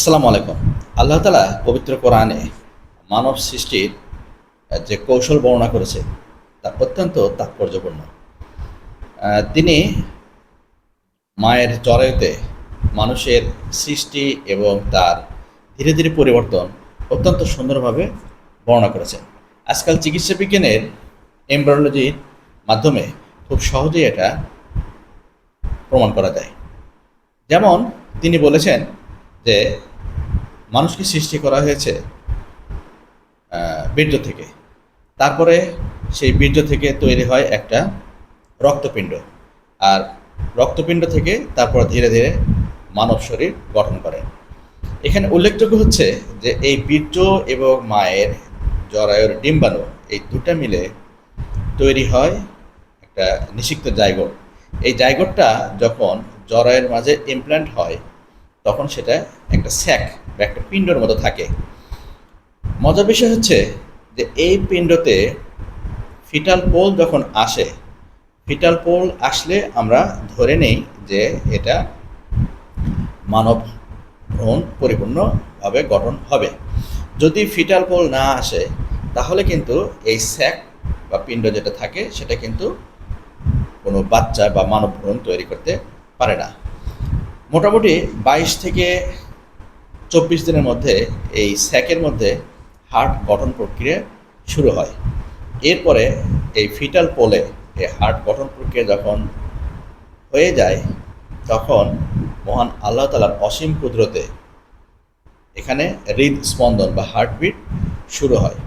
আসসালামু আলাইকুম। আল্লাহ তাআলা পবিত্র কোরআনে মানব সৃষ্টির যে কৌশল বর্ণনা করেছে তা অত্যন্ত তাৎপর্যপূর্ণ। তিনি মায়ের জরায়ুতে মানুষের সৃষ্টি এবং তার ধীরে ধীরে পরিবর্তন অত্যন্ত সুন্দরভাবে বর্ণনা করেছেন। আজকাল চিকিৎসা বিজ্ঞানের এমব্রিওলজির মাধ্যমে খুব সহজেই এটা প্রমাণ করা যায়। যেমন তিনি বলেছেন যে মানুষকে সৃষ্টি করা হয়েছে বীর্য থেকে। তারপরে সেই বীর্য থেকে তৈরি হয় একটা রক্তপিণ্ড। আর রক্তপিণ্ড থেকে তারপর ধীরে ধীরে মানব শরীর গঠন করে। এখানে উল্লেখযোগ্য হচ্ছে যে এই বীর্য এবং মায়ের জরায়ুর ডিম্বাণু এই দুটা মিলে তৈরি হয় একটা নিষিক্ত জাইগোট। এই জাইগোটটা যখন জরায়ুর মাঝে ইমপ্ল্যান্ট হয় তখন সেটা একটা স্যাক বা একটা পিণ্ডর মতো থাকে। মজার বিষয় হচ্ছে যে এই পিণ্ডতে ফিটাল পোল যখন আসে, ফিটাল পোল আসলে আমরা ধরে নেই যে এটা মানব ভ্রূণ পরিপূর্ণভাবে গঠন হবে। যদি ফিটাল পোল না আসে তাহলে কিন্তু এই স্যাক বা পিণ্ড যেটা থাকে সেটা কিন্তু কোনো বাচ্চা বা মানব ভ্রূণ তৈরি করতে পারে না। মোটামুটি 22 থেকে 24 দিনের মধ্যে এই স্যাকের মধ্যে হার্ট গঠন প্রক্রিয়া শুরু হয়। এরপরে এই ফিটাল পোলে এই হার্ট গঠন প্রক্রিয়া যখন হয়ে যায় তখন মহান আল্লাহ তাআলার অসীম কুদরতে এখানে হৃদস্পন্দন বা হার্টবিট শুরু হয়।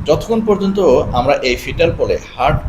যতক্ষণ পর্যন্ত আমরা এই ফিটাল পোলে হার্ট